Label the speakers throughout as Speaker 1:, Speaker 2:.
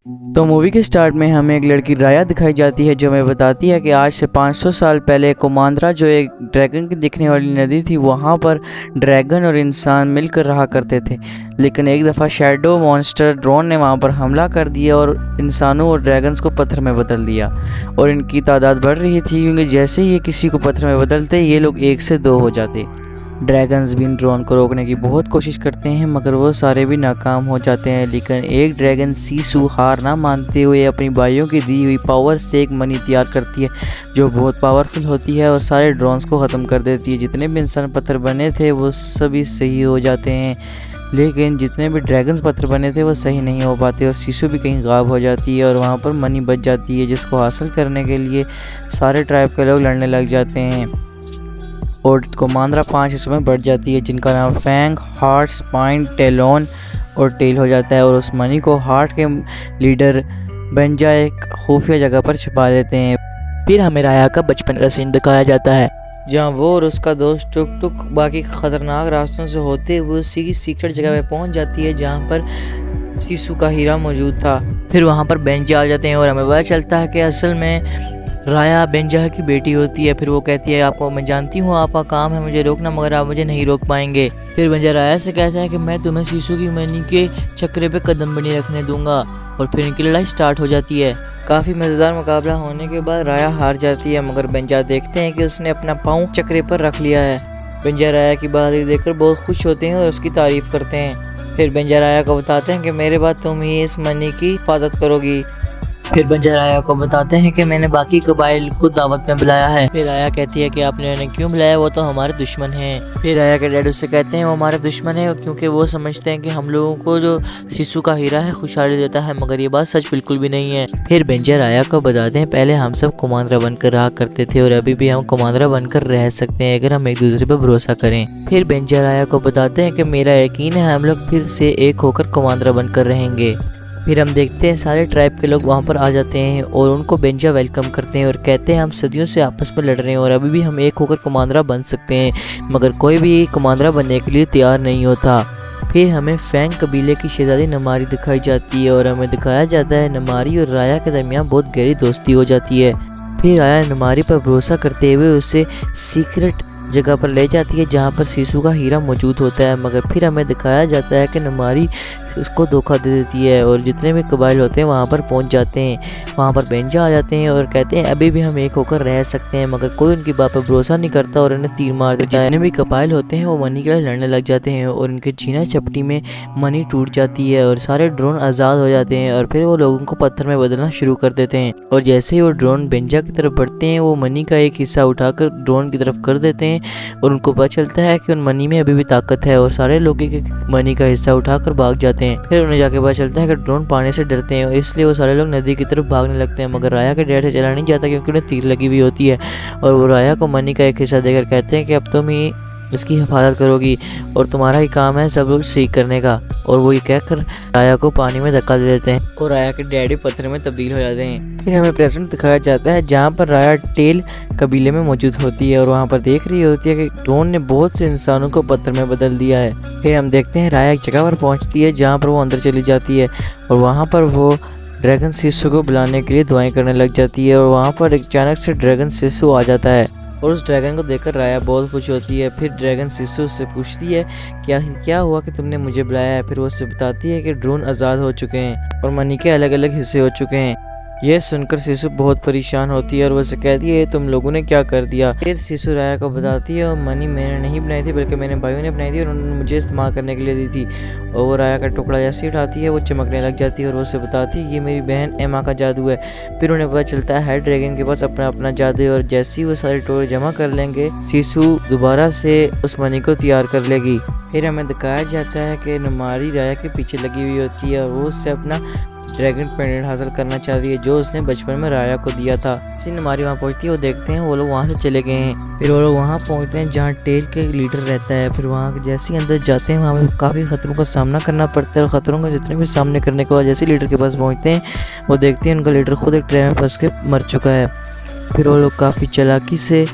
Speaker 1: तो मूवी के स्टार्ट में हमें एक लड़की राया दिखाई जाती है जो हमें बताती है कि आज से 500 साल पहले कुमांद्रा जो एक ड्रैगन की दिखने वाली नदी थी, वहाँ पर ड्रैगन और इंसान मिलकर रहा करते थे। लेकिन एक दफ़ा शैडो मॉन्स्टर ड्रोन ने वहाँ पर हमला कर दिया और इंसानों और ड्रैगन्स को पत्थर में बदल दिया। और इनकी तादाद बढ़ रही थी क्योंकि जैसे ही ये किसी को पत्थर में बदलते ये लोग 1 से 2 हो जाते। ड्रैगन्स भी इन ड्रोन को रोकने की बहुत कोशिश करते हैं मगर वो सारे भी नाकाम हो जाते हैं। लेकिन एक ड्रैगन सीसू हार ना मानते हुए अपनी भाइयों की दी हुई पावर से एक मनी तैयार करती है जो बहुत पावरफुल होती है और सारे ड्रोन्स को ख़त्म कर देती है। जितने भी इंसान पत्थर बने थे वो सभी सही हो जाते हैं, लेकिन जितने भी ड्रैगन्स पत्थर बने थे वो सही नहीं हो पाते और सीसू भी कहीं गायब हो जाती है और वहाँ पर मनी बच जाती है, जिसको हासिल करने के लिए सारे ट्राइब के लोग लड़ने लग जाते हैं। और कुमांद्रा 5 हिस्सों में बढ़ जाती है जिनका नाम फैंग, हार्ट, स्पाइन, टेलोन और टेल हो जाता है। और उस मनी को हार्ट के लीडर बेंजा एक खुफिया जगह पर छिपा लेते हैं। फिर हमें राया का बचपन का सीन दिखाया जाता है जहाँ वो और उसका दोस्त टुक टुक बाकी खतरनाक रास्तों से होते हुए उसी सीक्रेट जगह पे पहुँच जाती है जहाँ पर सीसू का हीरा मौजूद था। फिर वहाँ पर बेंजा आ जाते हैं और हमें पता चलता है कि असल में राया बेंजा की बेटी होती है। फिर वो कहती है आपको मैं जानती हूँ आपका काम है मुझे रोकना मगर आप मुझे नहीं रोक पाएंगे। फिर बेंजा राया से कहता है कि मैं तुम्हें सीसू की मनी के चक्रे पे कदम भी नहीं रखने दूंगा। और फिर इनकी लड़ाई स्टार्ट हो जाती है। काफ़ी मज़ेदार मुकाबला होने के बाद राया हार जाती है मगर बेंजा देखते हैं कि उसने अपना पाँव चक्रे पर रख लिया है। बेंजा राया की बहादुरी देखकर बहुत खुश होते हैं और उसकी तारीफ़ करते हैं। फिर बेंजा राया को बताते हैं कि मेरे बाद तुम ही इस मनी की हिफाजत करोगी। फिर बेंजा राया को बताते हैं कि मैंने बाकी कबाइल को दावत में बुलाया है। फिर राया कहती है कि आपने उन्हें क्यों बुलाया, वो तो हमारे दुश्मन हैं। फिर राया के डैड उससे कहते हैं वो हमारे दुश्मन है क्योंकि वो समझते हैं कि हम लोगों को जो सीसू का हीरा है खुशहाली देता है, मगर ये बात सच बिल्कुल भी नहीं है। फिर बेंजा राया को बताते हैं पहले हम सब कुमांद्रा बनकर रहा करते थे और अभी भी हम कुमांद्रा बनकर रह सकते हैं अगर हम एक दूसरे पर भरोसा करें। फिर बेंजा राया को बताते हैं कि मेरा यकीन है हम लोग फिर से एक होकर कुमांद्रा बनकर रहेंगे। फिर हम देखते हैं सारे ट्राइब के लोग वहाँ पर आ जाते हैं और उनको बेंजा वेलकम करते हैं और कहते हैं हम सदियों से आपस में लड़ रहे हैं और अभी भी हम एक होकर कुमांद्रा बन सकते हैं, मगर कोई भी कुमांद्रा बनने के लिए तैयार नहीं होता। फिर हमें फैंग कबीले की शहजादी नमारी दिखाई जाती है और हमें दिखाया जाता है नमारी और राया के दरमियान बहुत गहरी दोस्ती हो जाती है। फिर राया नमारी पर भरोसा करते हुए उसे सीक्रेट जगह पर ले जाती है जहाँ पर सीसू का हीरा मौजूद होता है, मगर फिर हमें दिखाया जाता है कि नमारी उसको धोखा दे देती है और जितने भी कबाइल होते हैं वहाँ पर पहुँच जाते हैं। वहाँ पर बेंजा आ जाते हैं और कहते हैं अभी भी हम एक होकर रह सकते हैं, मगर कोई उनकी बात पर भरोसा नहीं करता और उन्हें तीर मार देता है। जितने भी कबाइल होते हैं वो मनी के लिए लड़ने लग जाते हैं और उनके छीना चपटी में मनी टूट जाती है और सारे ड्रोन आज़ाद हो जाते हैं और फिर वो लोगों को पत्थर में बदलना शुरू कर देते हैं। और जैसे ही वो ड्रोन बेंजा की तरफ बढ़ते हैं वो मनी का एक हिस्सा उठाकर ड्रोन की तरफ कर देते हैं और उनको पता चलता है कि उन मनी में अभी भी ताकत है और सारे लोग एक मनी का हिस्सा उठाकर भाग जाते हैं। फिर उन्हें जाके पता चलता है कि ड्रोन पानी से डरते हैं और इसलिए वो सारे लोग नदी की तरफ भागने लगते हैं, मगर राया के डैड से चला नहीं जाता क्योंकि उन्हें तीर लगी हुई होती है। और वो राया को मनी का एक हिस्सा देकर कहते हैं कि अब तुम ही इसकी हिफाजत करोगी और तुम्हारा ही काम है सब लोग सीख करने का। और वो ये कहकर राया को पानी में धक्का दे देते हैं और राया के डैडी पत्थर में तब्दील हो जाते हैं। फिर हमें प्रेजेंट दिखाया जाता है जहाँ पर राया टेल कबीले में मौजूद होती है और वहाँ पर देख रही होती है कि ड्रोन ने बहुत से इंसानों को पत्थर में बदल दिया है। फिर हम देखते हैं राया एक जगह पर पहुँचती है जहाँ पर वो अंदर चली जाती है और वहाँ पर वो ड्रैगन शिशु को बुलाने के लिए दुआएं करने लग जाती है और वहाँ पर अचानक से ड्रैगन शिशु आ जाता है और उस ड्रैगन को देखकर राया बहुत खुश होती है। फिर ड्रैगन शिशु से पूछती है क्या हुआ कि तुमने मुझे बुलाया है। फिर वो उससे बताती है कि ड्रोन आज़ाद हो चुके हैं और मनी के अलग अलग हिस्से हो चुके हैं। यह सुनकर शिशु बहुत परेशान होती है और वो उसे कहती है तुम लोगों ने क्या कर दिया। फिर शिशु राया को बताती है और मनी मैंने नहीं बनाई थी बल्कि मेरे भाइयों ने बनाई थी और उन्होंने मुझे इस्तेमाल करने के लिए दी थी। और वो राया का टुकड़ा जैसे ही उठाती है वो चमकने लग जाती है और वो उसे बताती है ये मेरी बहन एमा का जादू है। फिर उन्हें पता चलता है ड्रैगन के पास अपना अपना जादू है और जैसे ही वो सारे टोरे जमा कर लेंगे शिशु दोबारा से उस मनी को तैयार कर लेगी। फिर हमें दिखाया जाता है कि नमारी राया के पीछे लगी हुई होती है और वो उससे अपना ड्रैगन पेंडेंट हासिल करना चाहती है जो उसने बचपन में राया को दिया था। इसी नमारी वहाँ पहुँचती है, वो देखते हैं वो लोग वहाँ से चले गए हैं। फिर वो लोग वहाँ पहुँचते हैं जहाँ टेल के लीडर रहता है। फिर वहाँ जैसे ही अंदर जाते हैं वहाँ पर काफ़ी खतरों का सामना करना पड़ता है और खतरों का जितने भी सामने करने के बाद जैसे लीडर के पास पहुँचते हैं वो देखते हैं उनका लीडर खुद एक ट्रेन में फंस के मर चुका है। फिर वो लोग काफ़ी चालाकी से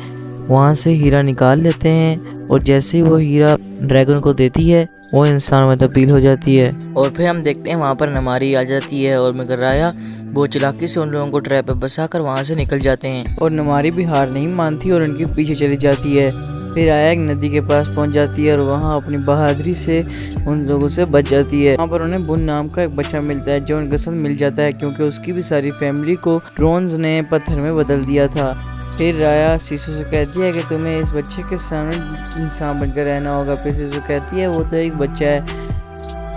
Speaker 1: वहाँ से हीरा निकाल लेते हैं और जैसे ही वो हीरा ड्रैगन को देती है वो इंसान में तब्दील हो जाती है। और फिर हम देखते हैं वहाँ पर नमारी आ जाती है और मगर राया वो चालाकी से उन लोगों को ट्रैप पे बसा कर वहाँ से निकल जाते हैं और नमारी भी हार नहीं मानती और उनके पीछे चली जाती है। फिर राया एक नदी के पास पहुँच जाती है और वहाँ अपनी बहादुरी से उन लोगों से बच जाती है। वहाँ पर उन्हें बुन नाम का एक बच्चा मिलता है जो उनके साथ मिल जाता है क्योंकि उसकी भी सारी फैमिली को ड्रोन्स ने पत्थर में बदल दिया था। फिर राया सीसू से कहती है कि तुम्हें इस बच्चे के सामने इंसान बनकर रहना होगा। फिर सीसू कहती है वो तो एक बच्चा है।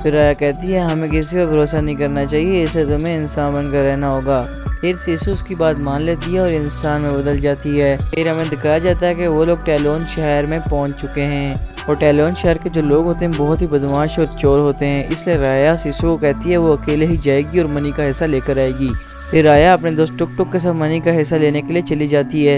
Speaker 1: फिर राया कहती है हमें किसी पर भरोसा नहीं करना चाहिए, इसे तुम्हें इंसान बनकर रहना होगा। फिर सीसू उसकी बात मान लेती है और इंसान में बदल जाती है। फिर हमें दिखाया जाता है कि वो लोग टैलोन शहर में पहुंच चुके हैं और टैलोन शहर के जो लोग होते हैं बहुत ही बदमाश और चोर होते हैं, इसलिए राया सीसू को कहती है वो अकेले ही जाएगी और मनी का हिस्सा लेकर आएगी। फिर राया अपने दोस्त टुक टुक के साथ मनी का हिस्सा लेने के लिए चली जाती है,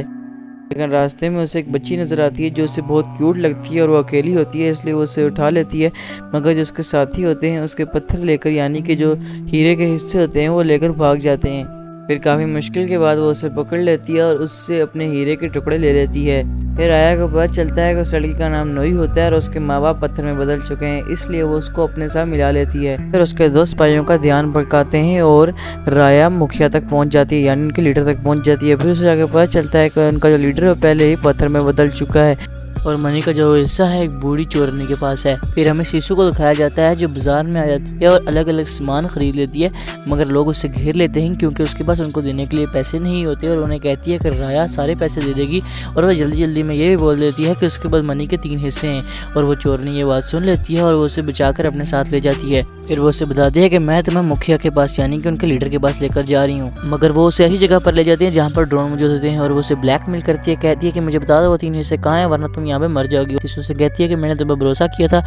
Speaker 1: लेकिन रास्ते में उसे एक बच्ची नज़र आती है जो उसे बहुत क्यूट लगती है और वो अकेली होती है, इसलिए वो उसे उठा लेती है। मगर जो उसके साथी होते हैं उसके पत्थर लेकर यानी कि जो हीरे के हिस्से होते हैं वो लेकर भाग जाते हैं। फिर काफ़ी मुश्किल के बाद वो उसे पकड़ लेती है और उससे अपने हीरे के टुकड़े ले लेती है। फिर राया को पता चलता है कि उस लड़की का नाम नोई होता है और उसके माँ बाप पत्थर में बदल चुके हैं, इसलिए वो उसको अपने साथ मिला लेती है। फिर उसके दोस्त भाइयों का ध्यान भटकाते हैं और राया मुखिया तक पहुंच जाती है यानी उनके लीडर तक पहुंच जाती है। फिर उसे जाकर पता चलता है कि उनका जो लीडर है पहले ही पत्थर में बदल चुका है और मनी का जो हिस्सा है एक बूढ़ी चोरनी के पास है। फिर हमें सीसू को दिखाया जाता है जो बाजार में आ जाती है और अलग अलग सामान खरीद लेती है, मगर लोग उससे घेर लेते हैं क्योंकि उसके पास उनको देने के लिए पैसे नहीं होते और उन्हें कहती है कि राया सारे पैसे दे देगी। और वह जल्दी जल्दी में ये भी बोल देती है कि उसके पास मनी के 3 हिस्से हैं और वो चोरनी ये बात सुन लेती है और वो उसे बचाकर अपने साथ ले जाती है। फिर वो उसे बताती है कि मैं तुम्हें मुखिया के पास यानी कि उनके लीडर के पास लेकर जा रही हूँ, मगर वो उसे ऐसी जगह पर ले जाती है जहाँ पर ड्रोन मौजूद होते हैं और वो उसे ब्लैकमेल करती है, कहती है कि मुझे बता दो वो 3 हिस्से कहाँ हैं वरना तुम यहाँ पे मर जाओगी। उससे कहती है कि मैंने तुम पर भरोसा किया था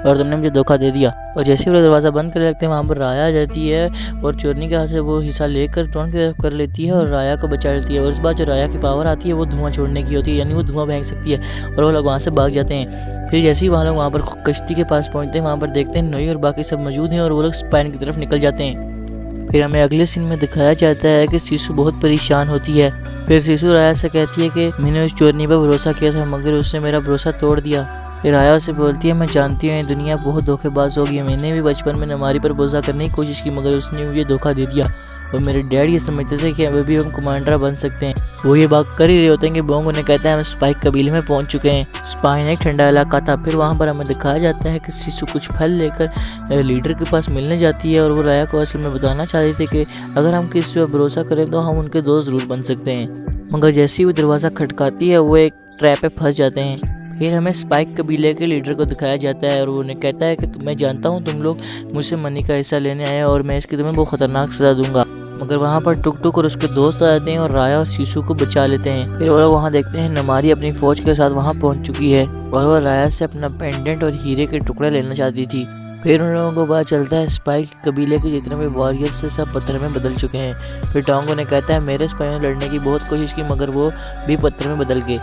Speaker 1: और तुमने मुझे धोखा दे दिया। और जैसे ही वो दरवाज़ा बंद कर लगते हैं वहाँ पर राया आ जाती है और चोरनी के हाथ से वो हिस्सा लेकर ड्रोन की तरफ कर लेती है और राया को बचा लेती है। और उस बार जो राया की पावर आती है वो धुआं छोड़ने की होती है यानी वो धुआं फेंक सकती है और वो लोग वहाँ से भाग जाते हैं। फिर जैसे ही वहाँ लोग वहाँ पर कश्ती के पास पहुँचते हैं वहाँ पर देखते हैं नोई और बाकी सब मौजूद हैं और वो लोग स्पाइन की तरफ निकल जाते हैं। फिर हमें अगले सीन में दिखाया जाता है कि सीसू बहुत परेशान होती है। फिर सीसू राया से कहती है कि मैंने उस चोरनी पर भरोसा किया था मगर उसने मेरा भरोसा तोड़ दिया। फिर राया उसे बोलती है मैं जानती हूँ ये दुनिया बहुत धोखेबाज होगी, मैंने भी बचपन में नमारी पर भरोसा करने की कोशिश की मगर उसने मुझे धोखा दे दिया। और मेरे डैड ये समझते थे कि अभी भी हम कमांडर बन सकते हैं। वो ये बात कर ही रहे होते हैं कि बोंग उन्हें कहता है हम स्पाइक कबीले में पहुंच चुके हैं। स्पाइन एक ठंडा इलाका था। फिर वहाँ पर हमें दिखाया जाता है कि सीसू कुछ फल लेकर लीडर के पास मिलने जाती है और वो राया को असल में बताना चाहते थे कि अगर हम किसी पर भरोसा करें तो हम उनके दोस्त जरूर बन सकते हैं। मगर जैसे ही वो दरवाज़ा खटकाती है वो एक ट्रैप पे फंस जाते हैं। फिर हमें स्पाइक कबीले के लीडर को दिखाया जाता है और वो उन्हें कहता है कि मैं जानता हूँ तुम लोग मुझसे मनी का हिस्सा लेने आए और मैं इसकी तुम्हें बहुत खतरनाक सजा दूंगा। मगर वहाँ पर टुक टुक और उसके दोस्त आ जाते हैं और राया और सीसू को बचा लेते हैं। फिर वो लोग वहाँ देखते हैं नमारी अपनी फौज के साथ वहाँ पहुँच चुकी है और वह राया से अपना पेंडेंट और हीरे के टुकड़े लेना चाहती थी। फिर उन लोगों को पता चलता है स्पाइक कबीले के जितने भी वॉरियर्स से सब पत्थर में बदल चुके हैं। फिर टोंग उन्हें कहता है मेरे स्पाइयों ने लड़ने की बहुत कोशिश की मगर वो भी पत्थर में बदल गए।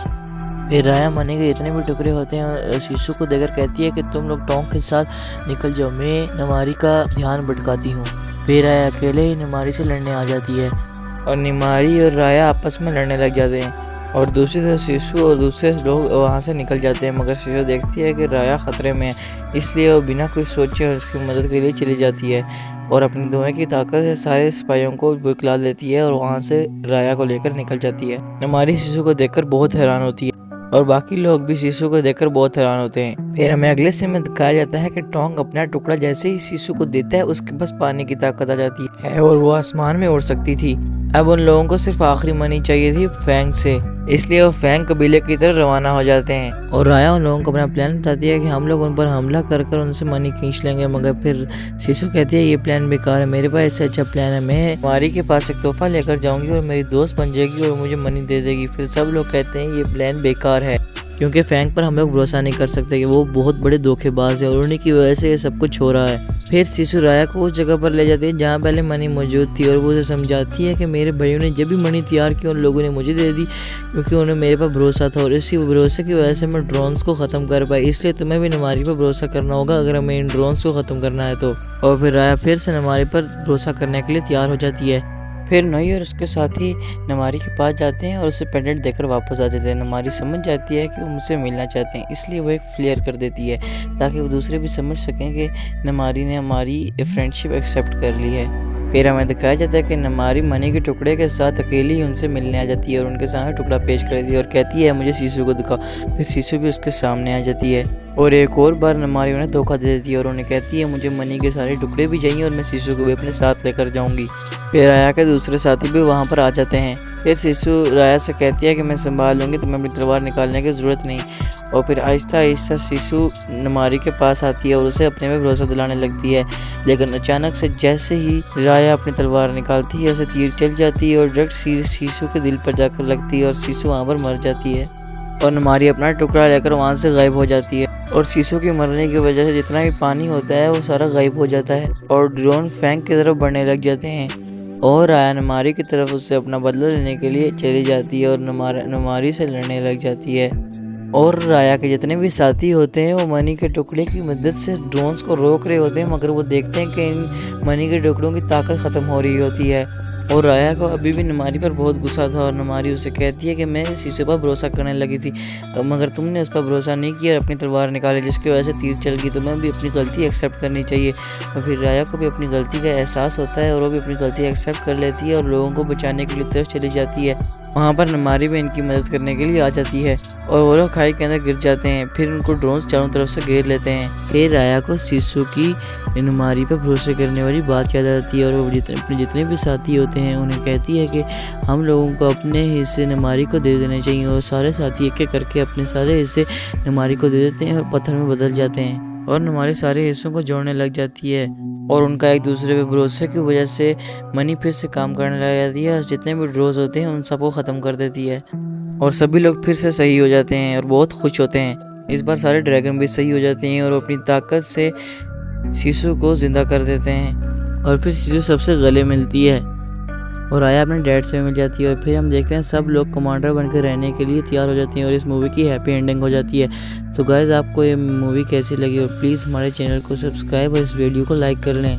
Speaker 1: फिर राया मनी के जितने भी टुकड़े होते हैं सीसू को देकर कहती है कि तुम लोग टोंग के साथ निकल जाओ, मैं नमारी का ध्यान भटकाती हूँ। फिर राया अकेले ही नमारी से लड़ने आ जाती है और निमारी और राया आपस में लड़ने लग जाते हैं और दूसरी तरफ सीसू और दूसरे लोग वहाँ से निकल जाते हैं। मगर सीसू देखती है कि राया ख़तरे में है, इसलिए वो बिना कुछ सोचे उसकी मदद के लिए चली जाती है और अपनी धुएं की ताकत से सारे सिपाहियों को बुखला देती है और वहाँ से राया को लेकर निकल जाती है। नमारी सीसू को देखकर बहुत हैरान होती है और बाकी लोग भी सीसू को देखकर बहुत हैरान होते हैं। फिर हमें अगले सीन में दिखाया जाता है कि टोंग अपना टुकड़ा जैसे ही सीसू को देता है उसके पास पानी की ताकत आ जाती है और वो आसमान में उड़ सकती थी। अब उन लोगों को सिर्फ आखिरी मनी चाहिए थी फैंग से, इसलिए वो फैंग कबीले की तरफ रवाना हो जाते हैं और राया उन लोगों को अपना प्लान बताती है कि हम लोग उन पर हमला कर उनसे मनी खींच लेंगे। मगर फिर सीसू कहती है ये प्लान बेकार है, मेरे पास इससे अच्छा प्लान है, मैं मारी के पास एक तोहफा लेकर जाऊंगी और मेरी दोस्त बन जाएगी और मुझे मनी दे देगी। फिर सब लोग कहते हैं ये प्लान बेकार है क्योंकि फैंग पर हम लोग भरोसा नहीं कर सकते कि वो बहुत बड़े धोखेबाज है और उन्हीं की वजह से ये सब कुछ हो रहा है। फिर सीसू राया को उस जगह पर ले जाती है जहाँ पहले मनी मौजूद थी और वो उसे समझाती है कि मेरे भाइयों ने जब भी मनी तैयार की उन लोगों ने मुझे दे दी क्योंकि उन्हें मेरे पर भरोसा था और इसी भरोसे की वजह से मैं ड्रोन्स को ख़त्म कर पाई, इसलिए तुम्हें भी नमारी पर भरोसा करना होगा अगर हमें इन ड्रोन्स को ख़त्म करना है तो। और फिर राया फिर से नमारी पर भरोसा करने के लिए तैयार हो जाती है। फिर नोई और उसके साथी नमारी के पास जाते हैं और उसे पेंडेंट देकर वापस आ जाते हैं। नमारी समझ जाती है कि वो मुझसे मिलना चाहते हैं, इसलिए वो एक फ्लेयर कर देती है ताकि वो दूसरे भी समझ सकें कि नमारी ने हमारी फ्रेंडशिप एक्सेप्ट कर ली है। फिर हमें दिखाया जाता है कि नमारी मनी के टुकड़े के साथ अकेली ही उनसे मिलने आ जाती है और उनके सामने टुकड़ा पेश कर देती है और कहती है मुझे शीशु को दिखाओ। फिर शीशु भी उसके सामने आ जाती है और एक और बार नमारी उन्हें धोखा दे देती है और उन्हें कहती है मुझे मनी के सारे टुकड़े भी चाहिए और मैं शीशु को भी अपने साथ लेकर जाऊंगी। फिर राया के दूसरे साथी भी वहाँ पर आ जाते हैं। फिर शीशु राया से कहती है कि मैं संभाल लूँगी, तुम्हें अपनी तलवार निकालने की ज़रूरत नहीं। और फिर आहिस्ता आहिस्ता शीशु नमारी के पास आती है और उसे अपने में भरोसा दिलाने लगती है, लेकिन अचानक से जैसे ही राया अपनी तलवार निकालती है उसे तीर चल जाती है और डायरेक्ट शीशु के दिल पर जाकर लगती है और शीशु वहाँ पर मर जाती है और नमारी अपना टुकड़ा लेकर वहाँ से गायब हो जाती है। और शीशु के मरने की वजह से जितना भी पानी होता है वो सारा गायब हो जाता है और ड्रोन फैंक की तरफ बढ़ने लग जाते हैं और राया नमारी की तरफ उससे अपना बदला लेने के लिए चली जाती है और नमारी से लड़ने लग जाती है। और राया के जितने भी साथी होते हैं वो मनी के टुकड़े की मदद से ड्रोन्स को रोक रहे होते हैं, मगर वो देखते हैं कि इन मनी के टुकड़ों की ताकत ख़त्म हो रही होती है। और राया को अभी भी नमारी पर बहुत गुस्सा था और नमारी उसे कहती है कि मैं शीशु पर भरोसा करने लगी थी, मगर तुमने उस पर भरोसा नहीं किया और अपनी तलवार निकाली जिसकी वजह से तीर चल गई। तुम्हें भी अपनी गलती एक्सेप्ट करनी चाहिए। और फिर राया को भी अपनी गलती का एहसास होता है और वो भी अपनी गलती एक्सेप्ट कर लेती है और लोगों को बचाने के लिए तरफ चली जाती है। वहाँ पर नमारी भी इनकी मदद करने के लिए आ जाती है और वो लोग खाई के अंदर गिर जाते हैं। फिर उनको ड्रोन्स चारों तरफ से घेर लेते हैं। फिर राया को शीशु की नमारी पर भरोसे करने वाली बात याद आती है और वो अपने जितने भी साथी होते हैं उन्हें कहती है कि हम लोगों को अपने हिस्से नमारी को दे देने चाहिए। और सारे साथी एक एक करके अपने सारे हिस्से नमारी को दे देते हैं और पत्थर में बदल जाते हैं और नमारी सारे हिस्सों को जोड़ने लग जाती है और उनका एक दूसरे पे भरोसे की वजह से मनी फिर से काम करने लग जाती है। जितने भी ड्रोज होते हैं उन सबको ख़त्म कर देती है और सभी लोग फिर से सही हो जाते हैं और बहुत खुश होते हैं। इस बार सारे ड्रैगन भी सही हो जाते हैं और अपनी ताकत से शीशु को जिंदा कर देते हैं और फिर शीशु सबसे गले मिलती है और राया अपने डैड से मिल जाती है। और फिर हम देखते हैं सब लोग कमांडर बनकर रहने के लिए तैयार हो जाते हैं और इस मूवी की हैप्पी एंडिंग हो जाती है। तो गाइस आपको ये मूवी कैसी लगी और प्लीज़ हमारे चैनल को सब्सक्राइब और इस वीडियो को लाइक कर लें।